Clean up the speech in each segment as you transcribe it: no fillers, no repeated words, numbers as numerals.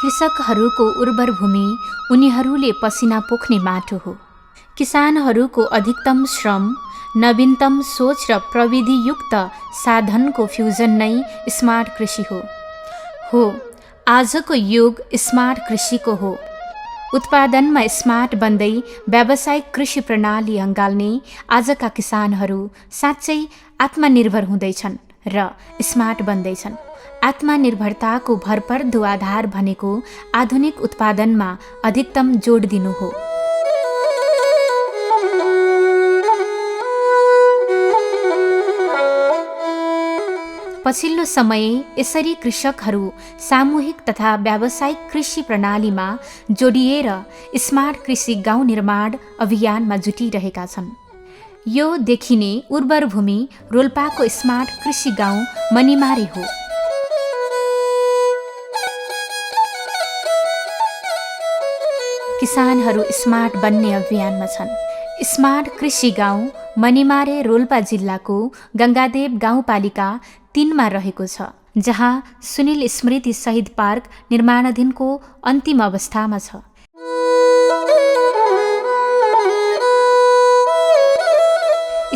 कृषकहरूको उर्वर भूमि उनीहरूले पसिना पोख्ने माटो हो। किसानहरूको अधिकतम श्रम, नवीनतम सोच र प्रविधियुक्त साधनको फ्युजन नै स्मार्ट कृषि हो। आजको युग स्मार्ट कृषिको हो। उत्पादनमा स्मार्ट बन्दै व्यावसायिक कृषि प्रणाली अँगाल्ने आजका किसानहरू साँच्चै आत्मनिर्भर हुँदैछन् र स्मार्ट बन्दैछन्। आत्मनिर्भरताको भरपर्दो आधार भनेको आधुनिक उत्पादनमा अधिकतम जोड दिनु हो। पछिल्लो समय यसरी कृषकहरू सामूहिक तथा व्यावसायिक कृषि प्रणालीमा जोडिएर स्मार्ट कृषि गाउँ निर्माण अभियानमा जुटिरहेका छन्। यो देखिने उर्वर भूमि रोल्पाको स्मार्ट कृषि गाउँ मनिमारे हो। किसानहरू स्मार्ट बन्ने अभियानमा छन्। स्मार्ट कृषि गाउँ मनिमारे रोल्पा जिल्लाको गङ्गादेव गाउँपालिका 3 रहेको छ, जहाँ सुनिल स्मृति शहीद पार्क निर्माणाधीनको अन्तिम अवस्थामा छ।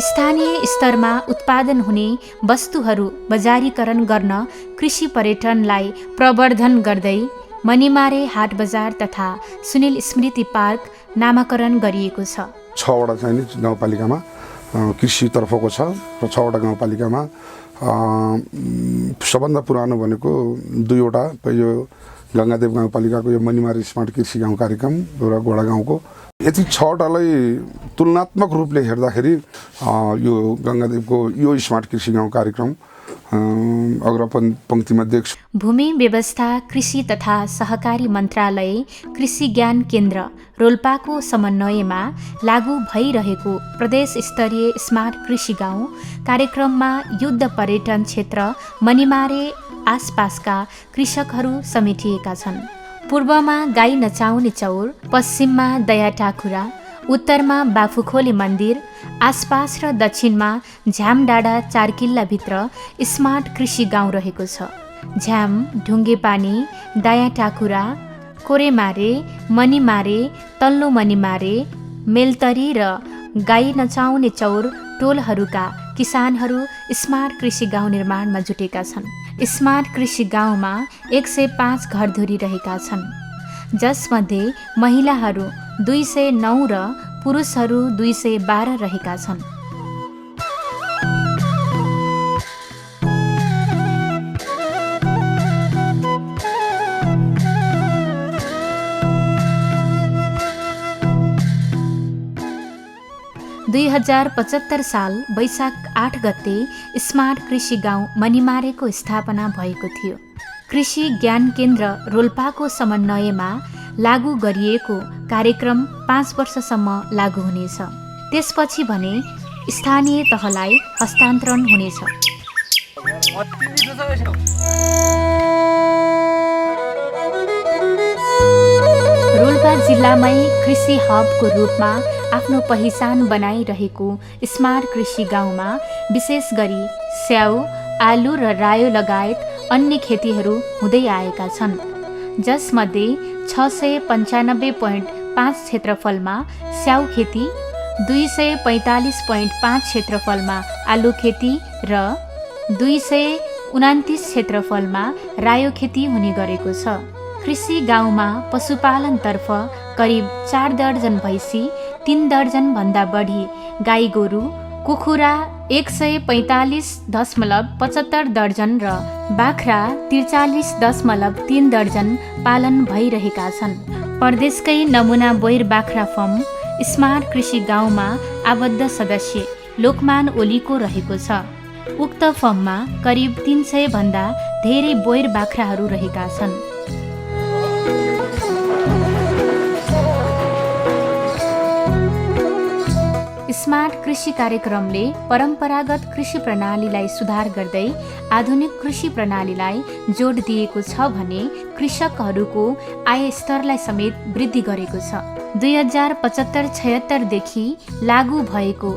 स्थानीय स्तरमा उत्पादन हुने वस्तुहरू बजारीकरण गर्न कृषि पर्यटनलाई प्रवर्धन गर्दै मनिमारे हाट बजार तथा सुनिल स्मृति पार्क नामाकरण गरिएको छ। 6वटा चाहिँ गाउँपालिकामा कृषितर्फको छ र 6वटा गाउँपालिकामा सबभन्दा पुरानो भनेको 2वटा यो गङ्गादेव गाउँपालिकाको यो मनिमारे स्मार्ट कृषि गाउँ कार्यक्रम र गोडा गाउँको यति 6वटालाई तुलनात्मक रूपले हेर्दाखेरि यो गङ्गादेवको यो स्मार्ट कृषि गाउँ कार्यक्रम अग्रपङ्क्तिमा देख्छु। भूमि व्यवस्था कृषि तथा सहकारी मन्त्रालय कृषि ज्ञान केन्द्र रोल्पाको समन्वयमा लागू भइरहेको प्रदेश स्तरीय स्मार्ट कृषि गाउँ कार्यक्रममा युद्ध पर्यटन क्षेत्र मनिमारे आसपासका कृषकहरू समेटिएका छन्। पूर्वमा गाई नचाउने चौर, पश्चिममा दया टाकुरा, उत्तरमा बाफुखोले मन्दिर, आसपास र दक्षिणमा झ्याम डाँडा 4 किल्लाभित्र स्मार्ट कृषि गाउँ रहेको छ। झ्याम, ढुङ्गेपानी, दाया टाकुरा, कोरेमारे, मनिमारे, तल्लो मनिमारे, मेलतरी र गाई नचाउने चौर टोलहरूका किसानहरू स्मार्ट कृषि गाउँ निर्माणमा जुटेका छन्। स्मार्ट कृषि गाउँमा 105 घरधुरी रहेका छन्, जसमध्ये महिलाहरू 209 र पुरुषहरू 212 रहेका छन्। दुई 2075 साल वैशाख 8 गते स्मार्ट कृषि गाउँ मनिमारेको स्थापना भएको थियो। कृषि ज्ञान केन्द्र रोल्पाको समन्वयमा लागू गरिएको कार्यक्रम 5 वर्षसम्म लागू हुनेछ। त्यसपछि भने स्थानीय तहलाई हस्तान्तरण हुनेछ। रोल्पा जिल्लामै कृषि हबको रूपमा आफ्नो पहिचान बनाइरहेको स्मार्ट कृषि गाउँमा विशेष गरी स्याउ, आलु र रायो लगायत अन्य खेतीहरू हुँदै आएका छन्, जसमध्ये 695.5 क्षेत्रफलमा स्याउ खेती, 245.5 क्षेत्रफलमा आलु खेती र 229 क्षेत्रफलमा रायो खेती हुने गरेको छ। कृषि गाउँमा पशुपालनतर्फ करिब 4 दर्जन भैँसी, 3 दर्जनभन्दा बढी गाई गोरु, कुखुरा 145.75 दर्जन र बाख्रा 43.3 दर्जन पालन भइरहेका छन्। प्रदेशकै नमुना बोइर बाख्रा फर्म स्मार्ट कृषि गाउँमा आबद्ध सदस्य लोकमान ओलीको रहेको छ। उक्त फर्ममा करिब 300 भन्दा धेरै बोइर बाख्राहरू रहेका छन्। स्मार्ट कृषि कार्यक्रमले परम्परागत कृषि प्रणालीलाई सुधार गर्दै आधुनिक कृषि प्रणालीलाई जोड दिएको छ भने कृषकहरूको आय स्तरलाई समेत वृद्धि गरेको छ। 2075-76 देखि लागू भएको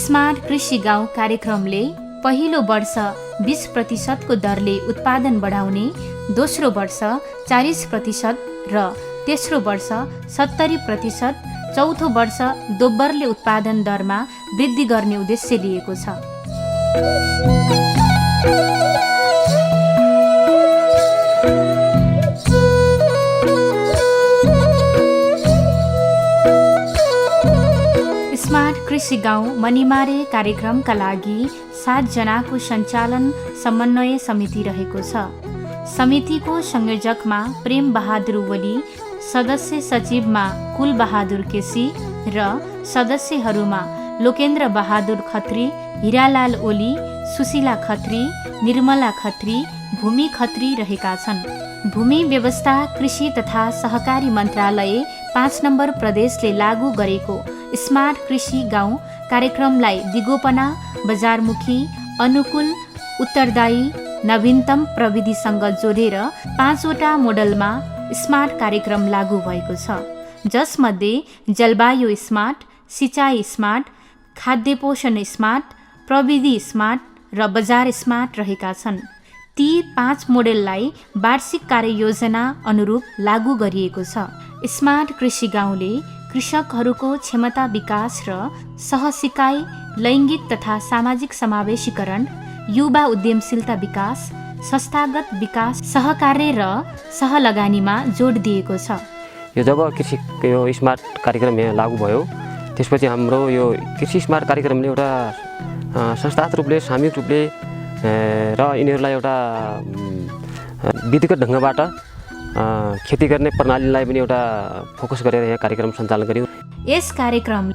स्मार्ट कृषि गाउँ कार्यक्रमले पहिलो वर्ष 20% दरले उत्पादन बढाउने दोस्रो वर्ष 40% र तेस्रो वर्ष 70%, चौथो वर्ष दोब्बरले उत्पादन दरमा वृद्धि गर्ने उद्देश्य लिएको छ। स्मार्ट कृषि गाउँ मनिमारे कार्यक्रमका लागि 7 जनाको सञ्चालन समन्वय समिति रहेको छ। समितिको संयोजकमा प्रेम बहादुर ओली, सदस्य सचिवमा कुल बहादुर केसी र सदस्यहरूमा लोकेन्द्र बहादुर खत्री, हिरालाल ओली, सुशीला खत्री, निर्मला खत्री, भूमि खत्री रहेका छन्। भूमि व्यवस्था कृषि तथा सहकारी मन्त्रालय 5 नम्बर प्रदेशले लागू गरेको स्मार्ट कृषि गाउँ कार्यक्रमलाई दिगोपना, बजारमुखी, अनुकूल, उत्तरदायी, नवीनतम प्रविधिसँग जोडेर 5 वटा मोडलमा स्मार्ट कार्यक्रम लागू भएको छ, जसमध्ये जलवायु स्मार्ट, सिँचाइ स्मार्ट, खाद्य पोषण स्मार्ट, प्रविधि स्मार्ट र बजार स्मार्ट रहेका छन्। ती 5 मोडेललाई वार्षिक कार्ययोजना अनुरूप लागू गरिएको छ। स्मार्ट कृषि गाउँले कृषकहरूको क्षमता विकास र सहसिकाइ, लैङ्गिक तथा सामाजिक समावेशीकरण, युवा उद्यमशीलता विकास, संस्थागत विकास, सहकार्य र सहलगानीमा जोड दिएको छ। यो जब कृषि यो स्मार्ट कार्यक्रम यहाँ लागू भयो, त्यसपछि हाम्रो यो कृषि स्मार्ट कार्यक्रमले एउटा संस्थागत रूपले, सामूहिक रूपले र यिनीहरूलाई एउटा विधिगत ढङ्गबाट खेती गर्ने प्रणालीलाई पनि एउटा फोकस गरेर यहाँ कार्यक्रम सञ्चालन गर्यो। यस कार्यक्रम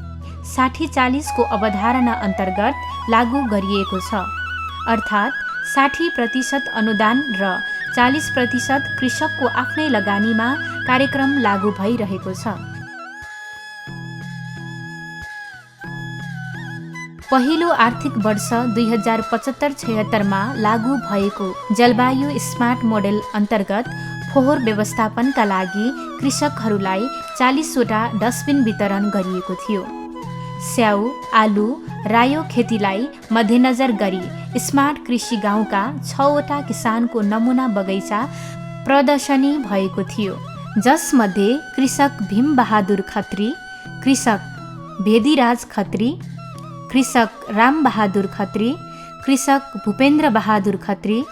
60-40 को अवधारणा अन्तर्गत लागू गरिएको छ, अर्थात् 60% अनुदान र 40% कृषकको आफ्नै लगानीमा कार्यक्रम लागू भइरहेको छ। पहिलो आर्थिक वर्ष 2075-76 मा लागू भएको जलवायु स्मार्ट मोडेल अन्तर्गत फोहोर व्यवस्थापनका लागि कृषकहरूलाई 40 वटा डस्टबिन वितरण गरिएको थियो। स्याउ, आलु, रायो खेतीलाई मध्यनजर गरी स्मार्ट कृषि गाउँका 6 वटा किसानको नमुना बगैँचा प्रदर्शनी भएको थियो, जसमध्ये कृषक भीम बहादुर खत्री, कृषक भेदीराज खत्री, कृषक राम बहादुर खत्री, कृषक भूपेन्द्र बहादुर खत्री,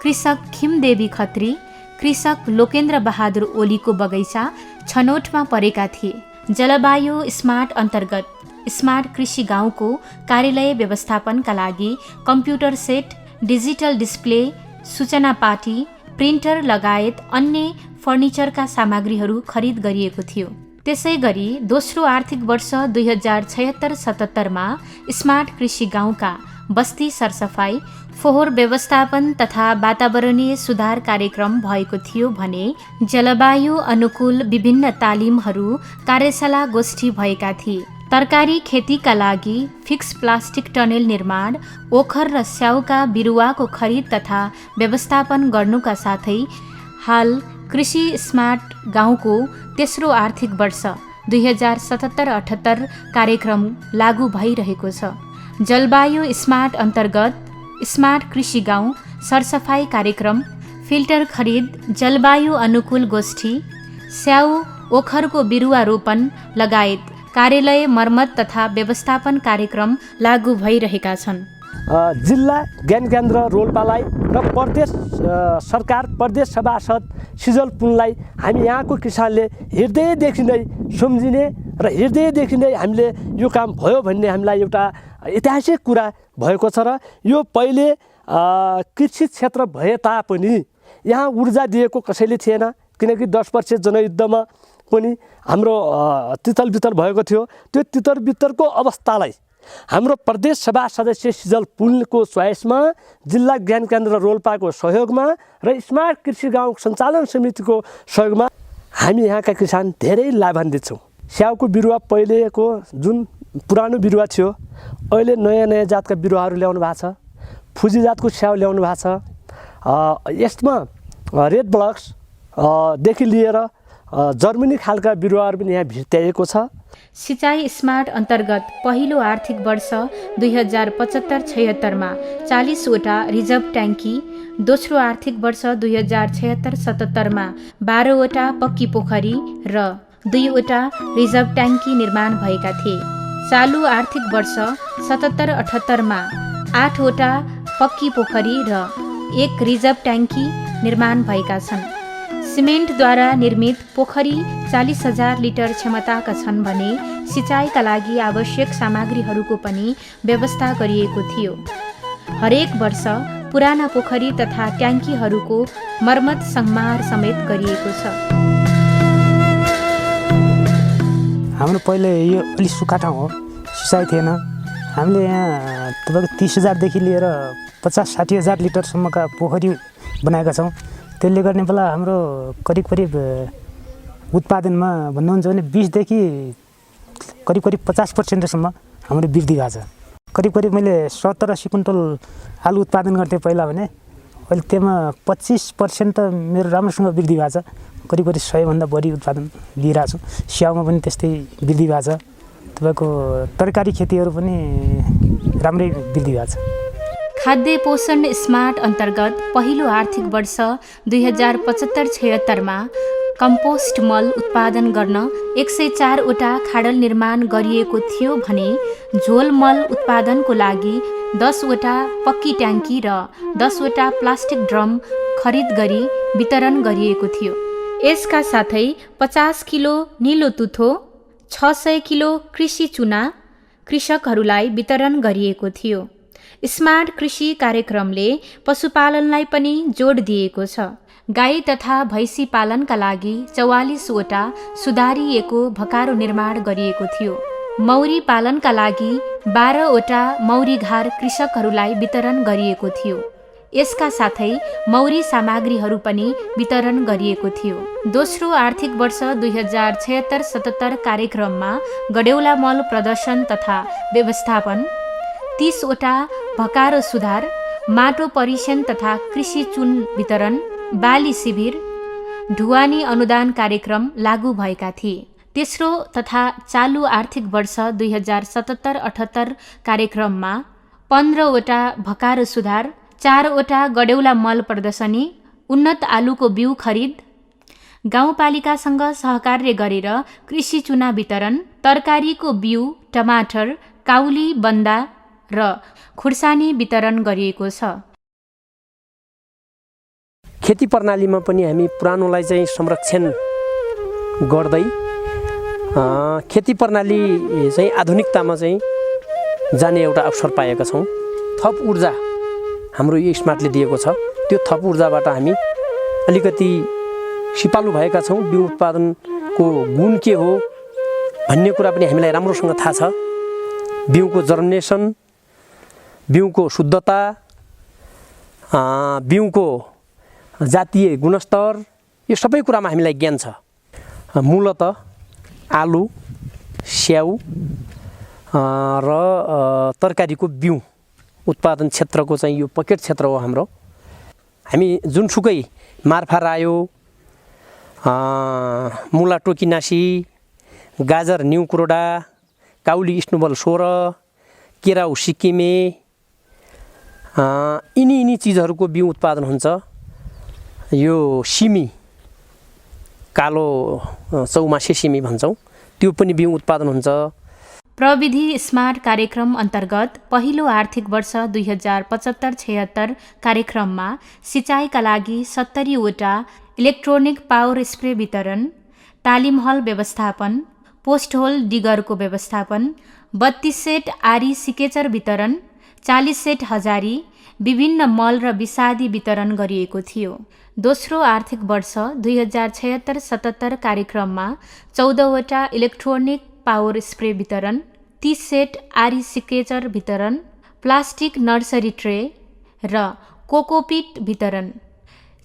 कृषक खिमदेवी खत्री, कृषक लोकेन्द्र बहादुर ओलीको बगैँचा छनौटमा परेका थिए। जलवायु स्मार्ट अन्तर्गत स्मार्ट कृषि गाउँको कार्यालय व्यवस्थापनका लागि कम्प्युटर सेट, डिजिटल डिस्प्ले, सूचना पाटी, प्रिन्टर लगायत अन्य फर्निचरका सामग्रीहरू खरिद गरिएको थियो। त्यसै गरी दोस्रो आर्थिक वर्ष 2076-77 मा स्मार्ट कृषि गाउँका बस्ती सरसफाई, फोहोर व्यवस्थापन तथा वातावरणीय सुधार कार्यक्रम भएको थियो भने जलवायु अनुकूल विभिन्न तालिमहरू, कार्यशाला, गोष्ठी भएका थिए। तरकारी खेतीका लागि फिक्स प्लास्टिक टनेल निर्माण, ओखर र स्याउका बिरुवाको खरिद तथा व्यवस्थापन गर्नुका साथै हाल कृषि स्मार्ट गाउँको तेस्रो आर्थिक वर्ष 2077-78 कार्यक्रम लागू भइरहेको छ। जलवायु स्मार्ट अन्तर्गत स्मार्ट कृषि गाउँ सरसफाई कार्यक्रम, फिल्टर खरिद, जलवायु अनुकूल गोष्ठी, स्याउ, ओखरको बिरुवा रोपन लगायत कार्यालय मर्मत तथा व्यवस्थापन कार्यक्रम लागू भइरहेका छन्। जिल्ला ज्ञान केन्द्र रोल्पालाई र प्रदेश सरकार, प्रदेश सभासद सिजल पुनलाई हामी यहाँको किसानले हृदयदेखि नै सम्झिने र हृदयदेखि नै हामीले यो काम भयो भन्ने हामीलाई एउटा ऐतिहासिक कुरा भएको छ। र यो पहिले कृषि क्षेत्र भए तापनि यहाँ ऊर्जा दिएको कसैले थिएन, किनकि 10 वर्ष जनयुद्धमा पनि हाम्रो तितरबितर भएको थियो। त्यो तितरबितरको अवस्थालाई हाम्रो प्रदेश सभा सदस्य सिजल पुनको चोइसमा, जिल्ला ज्ञान केन्द्र रोल्पाको सहयोगमा र स्मार्ट कृषि गाउँ सञ्चालन समितिको सहयोगमा हामी यहाँका किसान धेरै लाभान्वित छौँ। स्याउको बिरुवा पहिलेको जुन पुरानो बिरुवा थियो, अहिले नयाँ नयाँ जातका बिरुवाहरू ल्याउनु भएको छ। फुजी जातको स्याउ ल्याउनु भएको छ। यसमा रेड ब्लक्सदेखि लिएर जर्मनी खालका बिरुवाहरू पनि यहाँ भित्याइएको छ। सिँचाइ स्मार्ट अन्तर्गत पहिलो आर्थिक वर्ष 2075-76 मा 40 वटा रिजर्भ ट्याङ्की, दोस्रो आर्थिक वर्ष 2076-77 12वटा पक्की पोखरी र 2वटा रिजर्भ ट्याङ्की निर्माण भएका थिए। चालु आर्थिक वर्ष 77-78 8वटा पक्की पोखरी र 1 रिजर्भ ट्याङ्की निर्माण भएका छन्। सिमेन्टद्वारा निर्मित पोखरी 40,000 लिटर क्षमताका छन् भने सिँचाइका लागि आवश्यक सामग्रीहरूको पनि व्यवस्था गरिएको थियो। हरेक वर्ष पुराना पोखरी तथा ट्याङ्कीहरूको मर्मत संहार समेत गरिएको छ। हाम्रो पहिले यो अलि सुक्खा ठाउँ हो, सिँचाइ थिएन। हामीले यहाँ तपाईँको 30,000 लिएर 50-60,000 लिटरसम्मका पोखरी बनाएका छौँ। त्यसले गर्ने बेला हाम्रो करिब उत्पादनमा भन्नुहुन्छ भने 20देखि करिब 50%सम्म हाम्रो वृद्धि भएको छ। करिब मैले 70-80 कुन्टल आलु उत्पादन गर्थेँ पहिला भने अहिले त्यसमा 25% त मेरो राम्रोसँग वृद्धि भएको छ। करिब 100 भन्दा बढी उत्पादन लिइरहेको छु। स्याउमा पनि त्यस्तै वृद्धि भएको छ। तपाईँको तरकारी खेतीहरू पनि राम्रै वृद्धि भएको छ। खाद्य पोषण स्मार्ट अन्तर्गत पहिलो आर्थिक वर्ष 2075-76 कम्पोस्ट मल उत्पादन गर्न 104वटा खाडल निर्माण गरिएको थियो भने झोल मल उत्पादनको लागि 10वटा पक्की ट्याङ्की र 10वटा प्लास्टिक ड्रम खरिद गरी वितरण गरिएको थियो। यसका साथै 50 किलो निलो तुथो, 600 किलो कृषि चुना कृषकहरूलाई वितरण गरिएको थियो। स्मार्ट कृषि कार्यक्रमले पशुपालनलाई पनि जोड दिएको छ। गाई तथा भैँसी पालनका लागि 44वटा सुधारिएको भकारो निर्माण गरिएको थियो। मौरी पालनका लागि 12वटा मौरी घार कृषकहरूलाई वितरण गरिएको थियो। यसका साथै मौरी सामग्रीहरू पनि वितरण गरिएको थियो। दोस्रो आर्थिक वर्ष 2076-77 कार्यक्रममा गडेउला मल प्रदर्शन तथा व्यवस्थापन, 30वटा भकारो सुधार, माटो परीक्षण तथा कृषि चुन वितरण, बाली शिविर, ढुवानी अनुदान कार्यक्रम लागू भएका थिए। तेस्रो तथा चालु आर्थिक वर्ष 2077-78 कार्यक्रममा 15वटा भकारो सुधार, 4वटा गडेउला मल प्रदर्शनी, उन्नत आलुको बिउ खरिद, गाउँपालिकासँग सहकार्य गरेर कृषि चुना वितरण, तरकारीको बिउ, टमाटर, काउली, बन्दा र खुर्सानी वितरण गरिएको छ। खेती प्रणालीमा पनि हामी पुरानोलाई चाहिँ संरक्षण गर्दै खेती प्रणाली चाहिँ आधुनिकतामा चाहिँ जाने एउटा अवसर पाएका छौँ। थप ऊर्जा हाम्रो यो स्मार्टले दिएको छ। त्यो थप ऊर्जाबाट हामी अलिकति सिपालु भएका छौँ। बिउ उत्पादनको गुण के हो भन्ने कुरा पनि हामीलाई राम्रोसँग थाहा छ। बिउको जर्मिनेसन, बिउको शुद्धता, बिउको जातीय गुणस्तर, यो सबै कुरामा हामीलाई ज्ञान छ। मूलत आलु, स्याउ र तरकारीको बिउ उत्पादन क्षेत्रको चाहिँ यो पकेट क्षेत्र हो हाम्रो। हामी जुनसुकै मार्फा रायो, मुला टोकिनासी, गाजर न्यू कुरोडा, काउली स्नुबल 16, केराउ सिक्किमे, यिनी चिजहरूको बिउ उत्पादन हुन्छ। यो सिमी, कालो चौमासे सिमी भन्छौँ, त्यो पनि बिउ उत्पादन हुन्छ। प्रविधि स्मार्ट कार्यक्रम अन्तर्गत पहिलो आर्थिक वर्ष 2075-76 कार्यक्रममा सिँचाइका लागि 70वटा इलेक्ट्रोनिक पावर स्प्रे वितरण, तालिम हल व्यवस्थापन, पोस्ट होल डिगरको व्यवस्थापन, 32 सेट आरी सिकेचर वितरण, 40 सेट हजारी, विभिन्न मल र विषादी वितरण गरिएको थियो। दोस्रो आर्थिक वर्ष 2076-77 कार्यक्रममा 14वटा इलेक्ट्रोनिक पावर स्प्रे वितरण, 30 सेट आरी सिकेचर वितरण, प्लास्टिक नर्सरी ट्रे र कोकोपिट वितरण,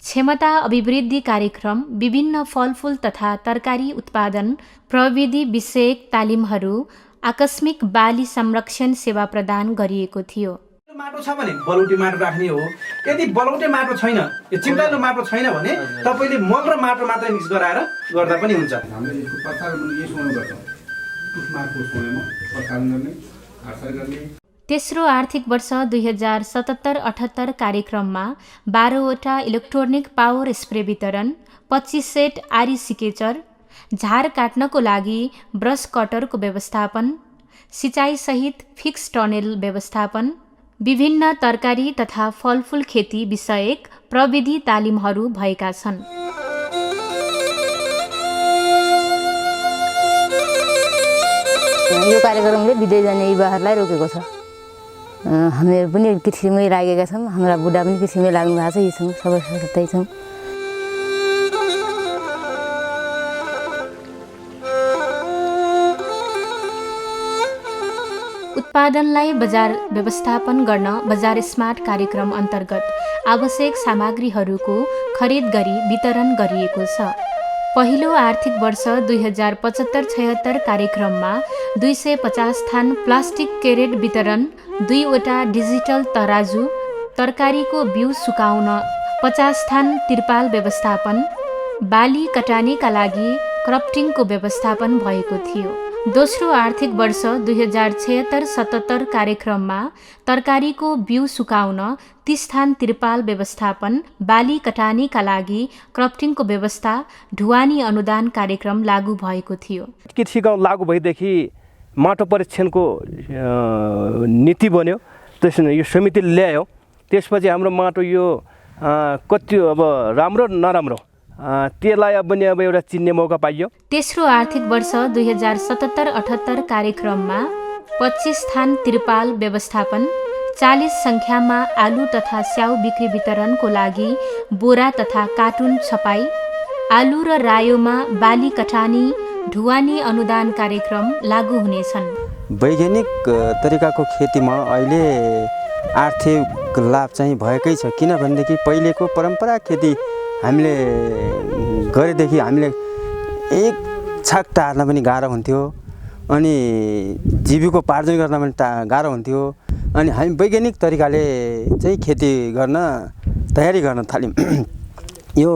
क्षमता अभिवृद्धि कार्यक्रम, विभिन्न फलफुल तथा तरकारी उत्पादन प्रविधि विषयक तालिमहरू, आकस्मिक बाली संरक्षण सेवा प्रदान गरिएको थियो। माटो छ भने बलौटे माटो राख्ने हो। यदि बलौटे माटो छैन, यो चिम्टालो माटो छैन भने तपाईले मल र माटो मात्रै मिक्स गराएर गर्दा पनि हुन्छ। हामीले यसको प्रचार पनि यही समय गर्छौँ। माटो समयमा प्रचार गर्ने, आशा गर्ने। तेस्रो आर्थिक वर्ष 2077-78 कार्यक्रममा 12वटा इलेक्ट्रोनिक पावर स्प्रे वितरण, 25 सेट आरी सिकेचर, झार काट्नको लागि ब्रस कटरको व्यवस्थापन, सिँचाइसहित फिक्स टनेल व्यवस्थापन, विभिन्न तरकारी तथा फलफुल खेती विषयक प्रविधि तालिमहरू भएका छन्। यो कार्यक्रमले विदेश जाने युवाहरूलाई रोकेको छ। हामीहरू पनि कृषिमै लागेका छौँ, हाम्रा बुढा पनि कृषिमै लाग्नु भएको छ। यी छौँ, सबै सबै छौँ। उत्पादनलाई बजार व्यवस्थापन गर्न बजार स्मार्ट कार्यक्रम अन्तर्गत आवश्यक सामग्रीहरूको खरिद गरी वितरण गरिएको छ। पहिलो आर्थिक वर्ष 2075-76 कार्यक्रममा 250 थान प्लास्टिक क्यारेट वितरण, 2वटा डिजिटल तराजु, तरकारीको बिउ सुकाउन 50 थान तिरपाल व्यवस्थापन, बाली कटानीका लागि क्रफ्टिङको व्यवस्थापन भएको थियो। दोस्रो आर्थिक वर्ष 2076-77 कार्यक्रममा तरकारीको बिउ सुकाउन 30 थान तिरपाल व्यवस्थापन, बाली कटानीका लागि क्रफ्टिङको व्यवस्था, ढुवानी अनुदान कार्यक्रम लागू भएको थियो। कृषि गाउँ लागू भएदेखि माटो परीक्षणको नीति बन्यो, त्यसमा यो समितिले ल्यायो। त्यसपछि हाम्रो माटो यो कति अब राम्रो नराम्रो त्यसलाई अब एउटा चिन्ने मौका पाइयो। तेस्रो आर्थिक वर्ष 2077-78 कार्यक्रममा 25 थान तिरपाल व्यवस्थापन, 40 सङ्ख्यामा आलु तथा स्याउ बिक्री वितरणको लागि बोरा तथा कार्टुन छपाई, आलु र रायोमा बाली कटानी, ढुवानी अनुदान कार्यक्रम लागू हुनेछन्। वैज्ञानिक तरिकाको खेतीमा अहिले आर्थिक लाभ चाहिँ भएकै छ। किनभनेदेखि पहिलेको परम्परा खेती हामीले गरेदेखि हामीले एक छाक टार्न पनि गाह्रो हुन्थ्यो, अनि जीविकोपार्जन गर्न पनि गाह्रो हुन्थ्यो। अनि हामी वैज्ञानिक तरिकाले चाहिँ खेती गर्न तयारी गर्न थाल्यौँ। यो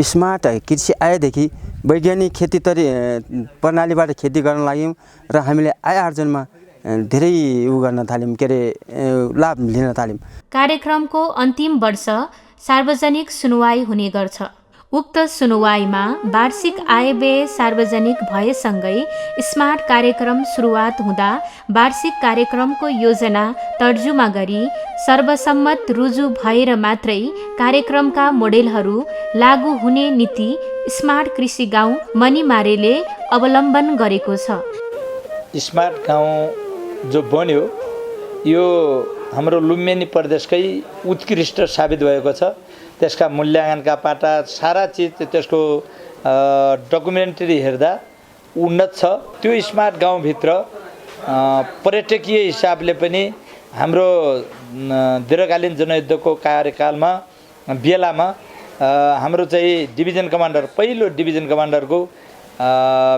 स्मार्ट कृषि आएदेखि वैज्ञानिक खेती प्रणालीबाट खेती गर्न लाग्यौँ र हामीले आय आर्जनमा धेरै गर्न थाल्यौँ, के अरे लाभ लिन थाल्यौँ। कार्यक्रमको अन्तिम वर्ष सार्वजनिक सुनवाई हुने गर्छ। उक्त सुनवाईमा वार्षिक आय व्यय सार्वजनिक भएसँगै स्मार्ट कार्यक्रम सुरुवात हुँदा वार्षिक कार्यक्रमको योजना तर्जुमा गरी सर्वसम्मत रुजु भएर मात्रै कार्यक्रमका मोडेलहरू लागू हुने नीति स्मार्ट कृषि गाउँ मनिमारेले अवलम्बन गरेको छ। स्मार्ट गाउँ जो बन्यो यो हाम्रो लुम्बिनी प्रदेशकै उत्कृष्ट साबित भएको छ। त्यसका मूल्याङ्कनका पाटा सारा चिज त्यसको डकुमेन्ट्री हेर्दा उन्नत छ। त्यो स्मार्ट गाउँभित्र पर्यटकीय हिसाबले पनि हाम्रो दीर्घकालीन जनयुद्धको कार्यकालमा बेलामा हाम्रो चाहिँ डिभिजन कमान्डर, पहिलो डिभिजन कमान्डरको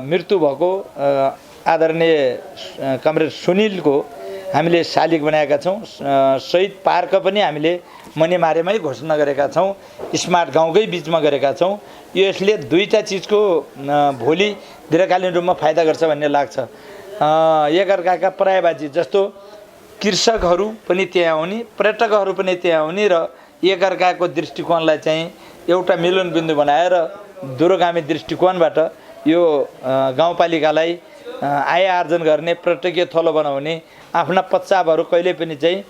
मृत्यु भएको आदरणीय कमरेड सुनिलको हामीले शालिग बनाएका छौँ। शहीद पार्क पनि हामीले मनिमारेमै घोषणा गरेका छौँ, स्मार्ट गाउँकै बिचमा गरेका छौँ। यसले दुईवटा चिजको भोलि दीर्घकालीन रूपमा फाइदा गर्छ भन्ने लाग्छ। एकअर्काका पर्यायवाची जस्तो कृषकहरू पनि त्यहाँ आउने, पर्यटकहरू पनि त्यहाँ आउने र एकअर्काको दृष्टिकोणलाई चाहिँ एउटा मिलनबिन्दु बनाएर दूरगामी दृष्टिकोणबाट यो गाउँपालिकालाई आय आर्जन गर्ने, पर्यटकीय थलो बनाउने, आफ्ना पश्चापहरू कहिले पनि चाहिँ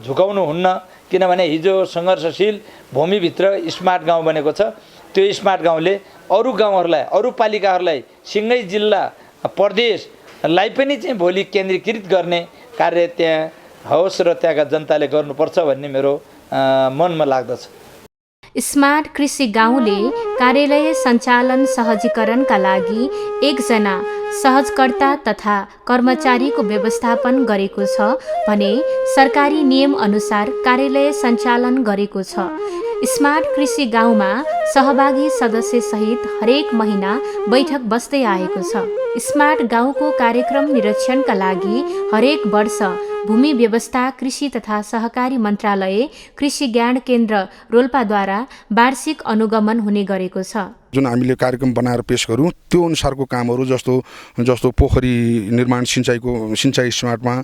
झुकाउनु हुन्न। किनभने हिजो सङ्घर्षशील भूमिभित्र स्मार्ट गाउँ बनेको छ। त्यो स्मार्ट गाउँले अरू गाउँहरूलाई, अरू पालिकाहरूलाई, सिँगै जिल्ला प्रदेशलाई पनि चाहिँ भोलि केन्द्रीकृत गर्ने कार्य त्यहाँ होस् र त्यहाँका जनताले गर्नुपर्छ भन्ने मेरो मनमा लाग्दछ। स्मार्ट कृषि गाउँले कार्यालय सञ्चालन सहजीकरणका लागि 1 जना सहजकर्ता तथा कर्मचारीको व्यवस्थापन गरेको छ भने सरकारी नियम अनुसार कार्यालय सञ्चालन गरेको छ। स्मार्ट कृषि गाउँमा सहभागी सदस्य सहित हरेक महिना बैठक बस्दै आएको छ। स्मार्ट गाउँको कार्यक्रम निरीक्षणका लागि हरेक वर्ष भूमि व्यवस्था कृषि तथा सहकारी मन्त्रालय कृषि ज्ञान केन्द्र रोल्पाद्वारा वार्षिक अनुगमन हुने गरेको छ। जुन हामीले कार्यक्रम बनाएर पेश गरौँ त्यो अनुसारको कामहरू जस्तो पोखरी निर्माण सिँचाइ स्मार्टमा,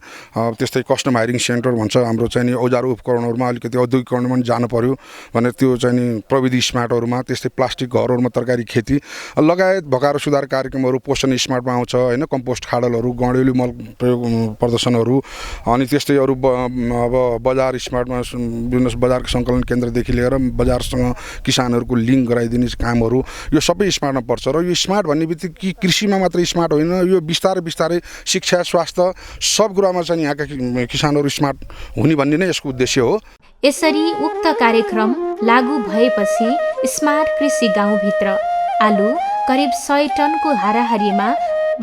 त्यस्तै कस्टम हायरिङ सेन्टर भन्छ हाम्रो चाहिँ नि औजार उपकरणहरूमा अलिकति औद्योगिकरणमा पनि जानु पर्यो भनेर त्यो चाहिँ नि प्रविधि स्मार्टहरूमा, त्यस्तै प्लास्टिक घरहरूमा तरकारी खेती लगायत भकार सुधार कार्यक्रमहरू पोषण स्मार्टमा आउँछ होइन। कम्पोस्ट खाडलहरू, गँडेली मल प्रयोग प्रदर्शनहरू, अनि त्यस्तै अरू अब बजार स्मार्टमा विभिन्न बजारको सङ्कलन केन्द्रदेखि लिएर बजारसँग किसानहरूको लिङ्क गराइदिने कामहरू यो सबै स्मार्टमा पर्छ। र यो स्मार्ट भन्ने बित्तिकै कृषिमा मात्रै स्मार्ट होइन, यो बिस्तारै शिक्षा स्वास्थ्य सब कुरामा चाहिँ यहाँका किसानहरू स्मार्ट हुने भन्ने नै यसको उद्देश्य हो। यसरी उक्त कार्यक्रम लागू भएपछि स्मार्ट कृषि गाउँभित्र आलु करिब 100 टनको हाराहारीमा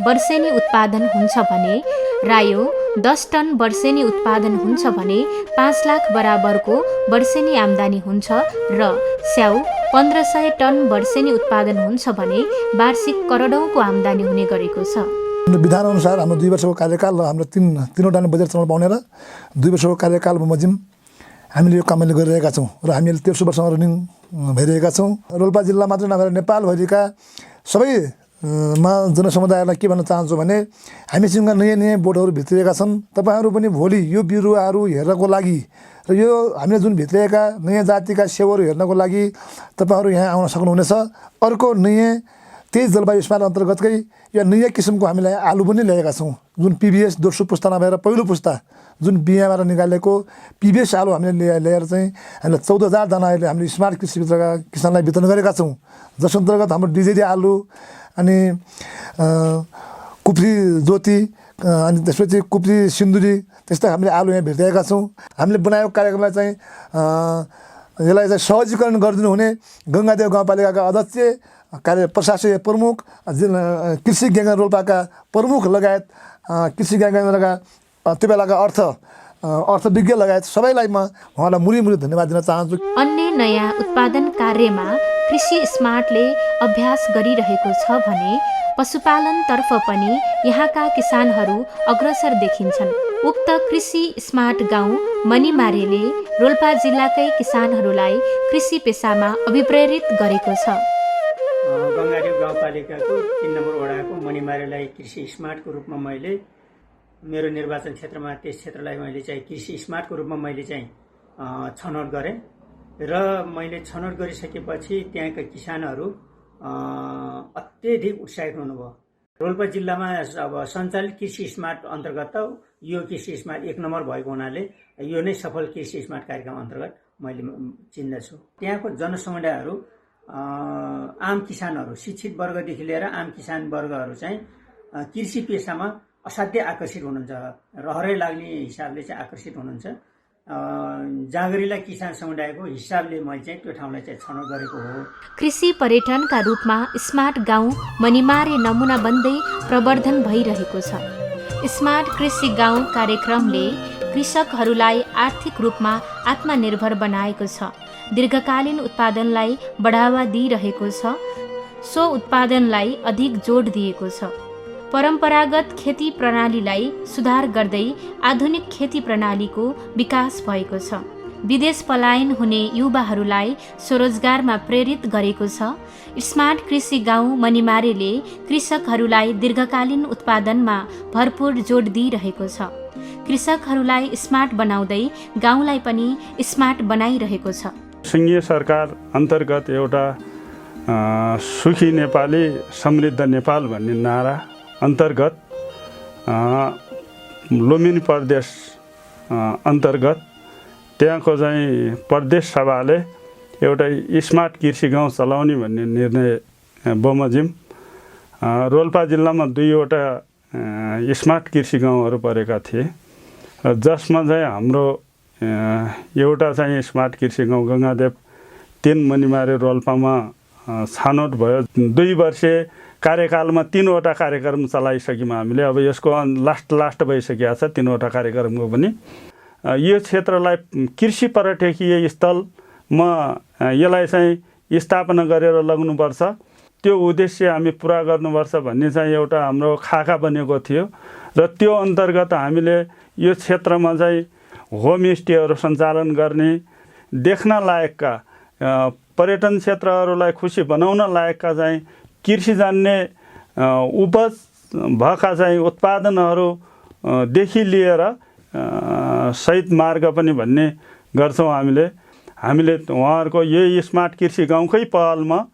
वर्षेनी उत्पादन हुन्छ भने रायो 10 टन वर्षेनी उत्पादन हुन्छ भने 5 लाख बराबरको वर्षेनी आम्दानी हुन्छ र स्याउ 1500 टन वर्षेनी उत्पादन हुन्छ भने वार्षिक करोडौँको आम्दानी हुने गरेको छ। विधानअनुसार हाम्रो 2 वर्षको कार्यकाल र हाम्रो तीनवटा बजेट चलाउन पाउने र 2 वर्षको कार्यकाल बमोजिम हामीले यो काम गरिरहेका छौँ र हामीले 13 वर्षमा रनिङ भइरहेका छौँ। रोल्पा जिल्ला मात्र नभएर नेपालभरिका सबै जनसमुदायलाई के भन्न चाहन्छु भने हामीसँग नयाँ बोटहरू भित्रिएका छन्। तपाईँहरू पनि भोलि यो बिरुवाहरू हेर्नको लागि र यो हामीले जुन भित्रिएका नयाँ जातिका सेवहरू हेर्नको लागि तपाईँहरू यहाँ आउन सक्नुहुनेछ। अर्को नयाँ 23 जलवायु स्मार्ट अन्तर्गतकै यो नयाँ किसिमको हामीले आलु पनि ल्याएका छौँ, जुन पिबिएस दोस्रो पुस्ता नभएर पहिलो पुस्ता जुन बिहाबाट निकालेको पिबिएस आलु हामीले ल्याएर चाहिँ हामीले 14,000 जना अहिले हामीले स्मार्ट कृषिभित्रका किसानलाई वितरण गरेका छौँ। जस अन्तर्गत हाम्रो डिजेडी आलु अनि कुफ्री ज्योति अनि त्यसपछि कुफ्री सिन्दुरी त्यस्तै हामीले आलु यहाँ भेटिरहेका छौँ। हामीले बनाएको कार्यक्रमलाई चाहिँ यसलाई चाहिँ सहजीकरण गरिदिनु हुने गङ्गादेव गाउँपालिकाका अध्यक्ष, कार्य प्रशासकीय प्रमुख, कृषि ज्ञान रोल्पाका प्रमुख लगायत कृषि ज्ञान केन्द्रका त्यो बेलाका अर्थविज्ञ लगायत सबैलाई म उहाँलाई मुरी धन्यवाद दिन चाहन्छु। अन्य नयाँ उत्पादन कार्यमा कृषि स्मार्टले अभ्यास गरिरहेको छ भने पशुपालनतर्फ पनि यहाँका किसानहरू अग्रसर देखिन्छन्। उक्त कृषि स्मार्ट गाउँ मनिमारेले रोल्पा जिल्लाकै किसानहरूलाई कृषि पेसामा अभिप्रेरित गरेको छ। गङ्गादेव गाउँपालिकाको 3 नम्बर वडाको मनिमारेलाई कृषि स्मार्टको रूपमा मैले मेरो निर्वाचन क्षेत्रमा त्यस क्षेत्रलाई मैले चाहिँ कृषि स्मार्टको रूपमा मैले चाहिँ छनौट गरेँ र मैले छनौट गरिसकेपछि त्यहाँका किसानहरू अत्यधिक उत्साहित हुनुभयो। रोल्पा जिल्लामा अब सञ्चालित कृषि स्मार्ट अन्तर्गत यो कृषि स्मार्ट 1 नम्बर भएको हुनाले यो नै सफल कृषि स्मार्ट कार्यक्रम अन्तर्गत मैले चिन्दछु। त्यहाँको जनसमुदायहरू आम किसानहरू, शिक्षित वर्गदेखि लिएर आम किसान वर्गहरू चाहिँ कृषि पेसामा असाध्यै आकर्षित हुनुहुन्छ, रहरै लाग्ने हिसाबले चाहिँ आकर्षित हुनुहुन्छ। जागरिला किसान समुदायको हिसाबले मैले चाहिँ त्यो ठाउँलाई चाहिँ छनौट गरेको हो। कृषि पर्यटनका रूपमा स्मार्ट गाउँ मनिमारे नमुना बन्दै प्रवर्धन भइरहेको छ। स्मार्ट कृषि गाउँ कार्यक्रमले कृषकहरूलाई आर्थिक रूपमा आत्मनिर्भर बनाएको छ, दीर्घकालीन उत्पादनलाई बढावा दिइरहेको छ, सो उत्पादनलाई अधिक जोड दिएको छ। परम्परागत खेती प्रणालीलाई सुधार गर्दै आधुनिक खेती प्रणालीको विकास भएको छ। विदेश पलायन हुने युवाहरूलाई स्वरोजगारमा प्रेरित गरेको छ। स्मार्ट कृषि गाउँ मनिमारेले कृषकहरूलाई दीर्घकालीन उत्पादनमा भरपूर जोड दिइरहेको छ। कृषकहरूलाई स्मार्ट बनाउँदै गाउँलाई पनि स्मार्ट बनाइरहेको छ। सङ्घीय सरकार अन्तर्गत एउटा सुखी नेपाली समृद्ध नेपाल भन्ने नारा अन्तर्गत लुम्बिनी प्रदेश अन्तर्गत त्यहाँको चाहिँ प्रदेश सभाले एउटा स्मार्ट कृषि गाउँ चलाउने भन्ने निर्णय बमोजिम रोल्पा जिल्लामा 2वटा स्मार्ट कृषि गाउँहरू परेका थिए, जसमा चाहिँ हाम्रो एउटा चाहिँ स्मार्ट कृषि गाउँ गङ्गादेव 3 मनिमारे रोल्पामा छानौट भयो। 2 वर्षे कार्यकालमा 3वटा कार्यक्रम चलाइसक्यौँ हामीले। अब यसको लास्ट भइसकेको छ 3वटा कार्यक्रमको पनि। यो क्षेत्रलाई कृषि पर्यटकीय स्थलमा यसलाई चाहिँ स्थापना गरेर लग्नुपर्छ, त्यो उद्देश्य हामी पुरा गर्नुपर्छ भन्ने चाहिँ एउटा हाम्रो खाका बनेको थियो र त्यो अन्तर्गत हामीले यो क्षेत्रमा चाहिँ होमस्टेहरू सञ्चालन गर्ने, देख्न लायकका पर्यटन क्षेत्रहरूलाई खुसी बनाउन लायकका चाहिँ कृषिजन्य उपज भएका चाहिँ उत्पादनहरूदेखि लिएर सहित मार्ग पनि भन्ने गर्छौँ हामीले उहाँहरूको यही स्मार्ट कृषि गाउँकै पहलमा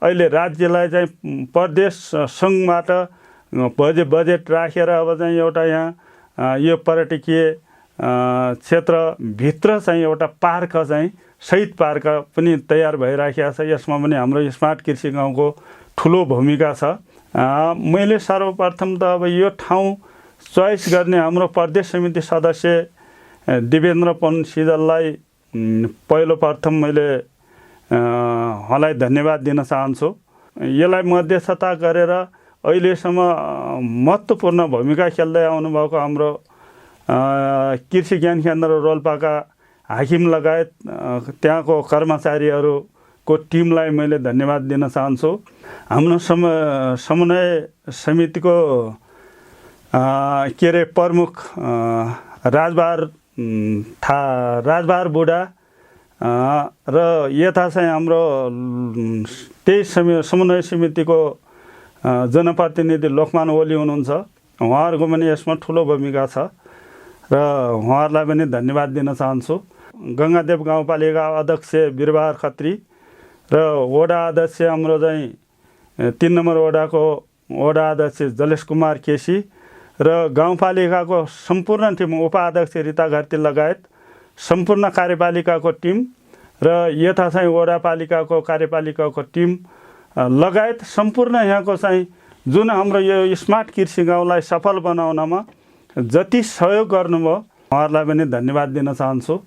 अहिले राज्यलाई चाहिँ प्रदेश सङ्घबाट बजेट राखेर अब चाहिँ एउटा यहाँ यो पर्यटकीय क्षेत्रभित्र चाहिँ एउटा पार्क चाहिँ शहीद पार्क पनि तयार भइराखेको छ। यसमा पनि हाम्रो स्मार्ट कृषि गाउँको ठुलो भूमिका छ। मैले सर्वप्रथम त अब यो ठाउँ चोइस गर्ने हाम्रो प्रदेश समिति सदस्य दिवेन्द्र पन सिजललाई पहिलो प्रथम मैले उहाँलाई धन्यवाद दिन चाहन्छु। यसलाई मध्यस्थता गरेर अहिलेसम्म महत्त्वपूर्ण भूमिका खेल्दै आउनुभएको हाम्रो कृषि ज्ञान केन्द्र रोल्पाका हाकिम लगायत त्यहाँको कर्मचारीहरूको टिमलाई मैले धन्यवाद दिन चाहन्छु। हाम्रो समन्वय समितिको के अरे प्रमुख राजबहार बुढा र यता चाहिँ हाम्रो त्यही समन्वय समितिको जनप्रतिनिधि लोकमान ओली हुनुहुन्छ। उहाँहरूको पनि यसमा ठुलो भूमिका छ र उहाँहरूलाई पनि धन्यवाद दिन चाहन्छु। गङ्गादेव गाउँपालिका अध्यक्ष वीरबहादुर खत्री र वडा अध्यक्ष हाम्रो चाहिँ 3 नम्बर वडाको वडा अध्यक्ष जलेश कुमार केसी र गाउँपालिकाको सम्पूर्ण टिम, उपाध्यक्ष रिता घरती लगायत सम्पूर्ण कार्यपालिकाको टिम र यता चाहिँ वडापालिकाको कार्यपालिकाको टिम लगायत सम्पूर्ण यहाँको चाहिँ जुन हाम्रो यो स्मार्ट कृषि गाउँलाई सफल बनाउनमा जति सहयोग गर्नुभयो उहाँहरूलाई पनि धन्यवाद दिन चाहन्छु।